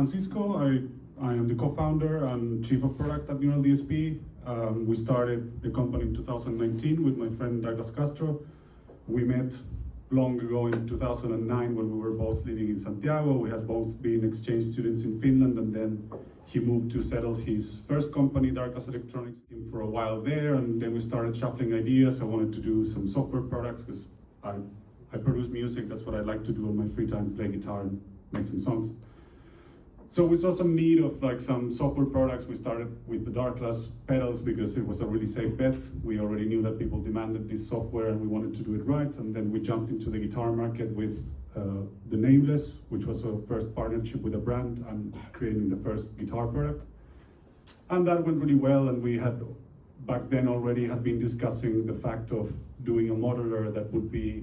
Francisco, I am the co-founder and chief of product at Neural DSP. We started the company in 2019 with my friend Douglas Castro. We met long ago in 2009 when we were both living in Santiago. We had both been exchange students in Finland, and then he moved to settle his first company, Darkglass Electronics, for a while there, and then we started shuffling ideas. I wanted to do some software products because I produce music. That's what I like to do in my free time, play guitar and make some songs. So we saw some need of like some software products. We started with the Darkglass pedals because it was a really safe bet. We already knew that people demanded this software and we wanted to do it right. And then we jumped into the guitar market with the Nameless, which was our first partnership with a brand and creating the first guitar product. And that went really well, and we had back then already had been discussing the fact of doing a modular that would be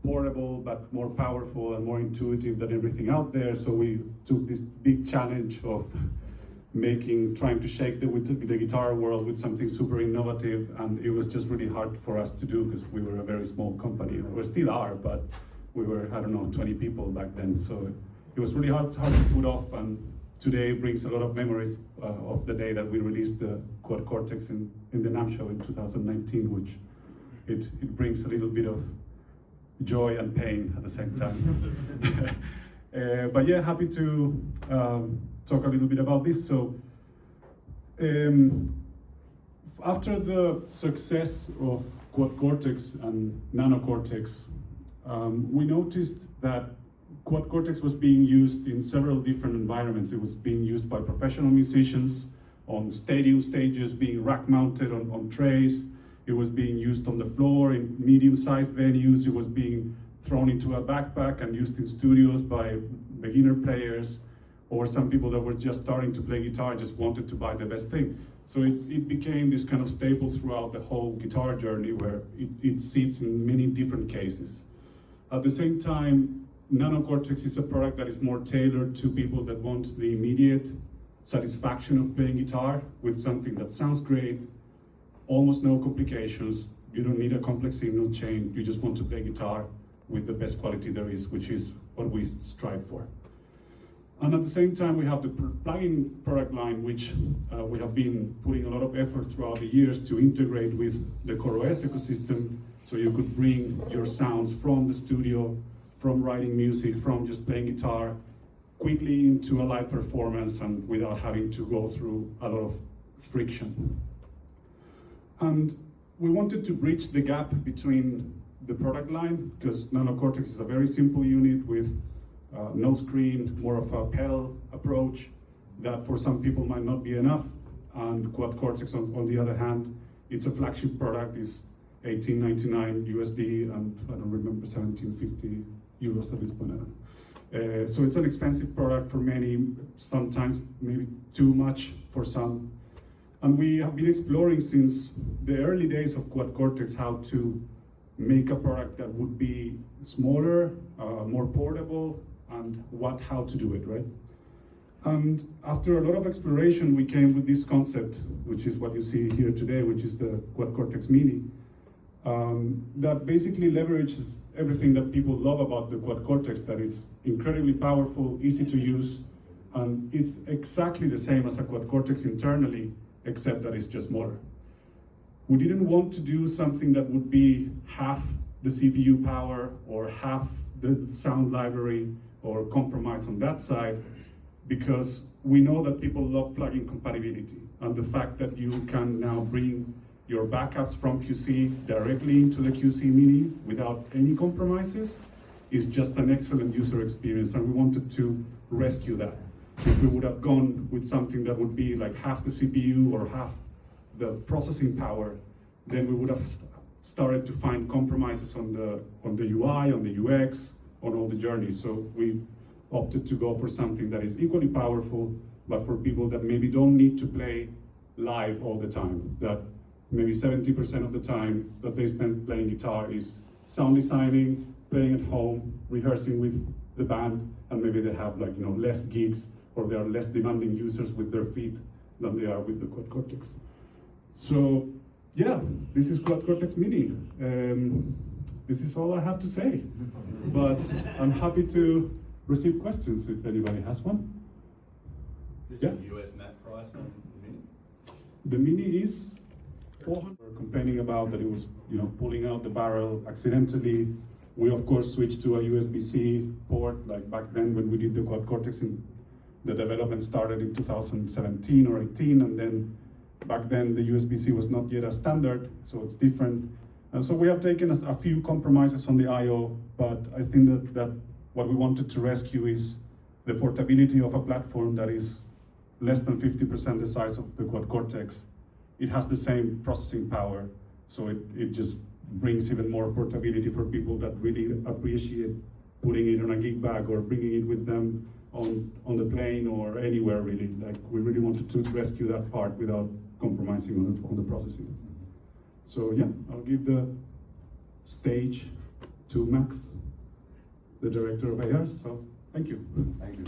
portable but more powerful and more intuitive than everything out there. So we took this big challenge of trying to shake the guitar world with something super innovative, and it was just really hard for us to do because we were a very small company. We still are, but we were, I don't know, 20 people back then. So it was really hard to put off, and today brings a lot of memories of the day that we released the Quad Cortex in the NAMM show in 2019, which it brings a little bit of joy and pain at the same time. But yeah, happy to talk a little bit about this. So after the success of Quad Cortex and Nano Cortex, we noticed that Quad Cortex was being used in several different environments. It was being used by professional musicians on stadium stages, being rack mounted on trays. It was being used on the floor in medium-sized venues. It was being thrown into a backpack and used in studios by beginner players, or some people that were just starting to play guitar just wanted to buy the best thing. So it became this kind of staple throughout the whole guitar journey, where it sits in many different cases. At the same time, Nano Cortex is a product that is more tailored to people that want the immediate satisfaction of playing guitar with something that sounds great, almost no complications. You don't need a complex signal chain. You just want to play guitar with the best quality there is, which is what we strive for. And at the same time, we have the plugin product line, which we have been putting a lot of effort throughout the years to integrate with the CoreOS ecosystem, so you could bring your sounds from the studio, from writing music, from just playing guitar, quickly into a live performance and without having to go through a lot of friction. And we wanted to bridge the gap between the product line, because Nano Cortex is a very simple unit with no screen, more of a pedal approach that for some people might not be enough. And Quad Cortex, on the other hand, it's a flagship product. It's $18.99 USD, and I don't remember, 17.50 euros at this point. So it's an expensive product for many, sometimes maybe too much for some. And we have been exploring since the early days of Quad Cortex how to make a product that would be smaller, more portable, and how to do it, right? And after a lot of exploration, we came with this concept, which is what you see here today, which is the Quad Cortex Mini, that basically leverages everything that people love about the Quad Cortex, that is incredibly powerful, easy to use, and it's exactly the same as a Quad Cortex internally, except that it's just smaller. We didn't want to do something that would be half the CPU power or half the sound library or compromise on that side, because we know that people love plugin compatibility, and the fact that you can now bring your backups from QC directly into the QC Mini without any compromises is just an excellent user experience, and we wanted to rescue that. If we would have gone with something that would be like half the CPU or half the processing power, then we would have started to find compromises on the UI, on the UX, on all the journeys. So we opted to go for something that is equally powerful, but for people that maybe don't need to play live all the time, that maybe 70% of the time that they spend playing guitar is sound designing, playing at home, rehearsing with the band, and maybe they have less gigs, or they are less demanding users with their feet than they are with the Quad Cortex. So yeah, this is Quad Cortex Mini. This is all I have to say, but I'm happy to receive questions if anybody has one. This Yeah. is the US map price on the Mini? The Mini is 400. We're complaining about that it was, pulling out the barrel accidentally. We of course switched to a USB-C port, like back then when we did the Quad Cortex. The development started in 2017 or 18, and then back then the USB-C was not yet a standard, so it's different. And so we have taken a few compromises on the I/O, but I think that what we wanted to rescue is the portability of a platform that is less than 50% the size of the Quad Cortex. It has the same processing power, so it just brings even more portability for people that really appreciate putting it on a gig bag or bringing it with them on the plane or anywhere really. Like, we really wanted to rescue that part without compromising on the processing. So yeah, I'll give the stage to Max, the director of AR. So thank you. Thank you.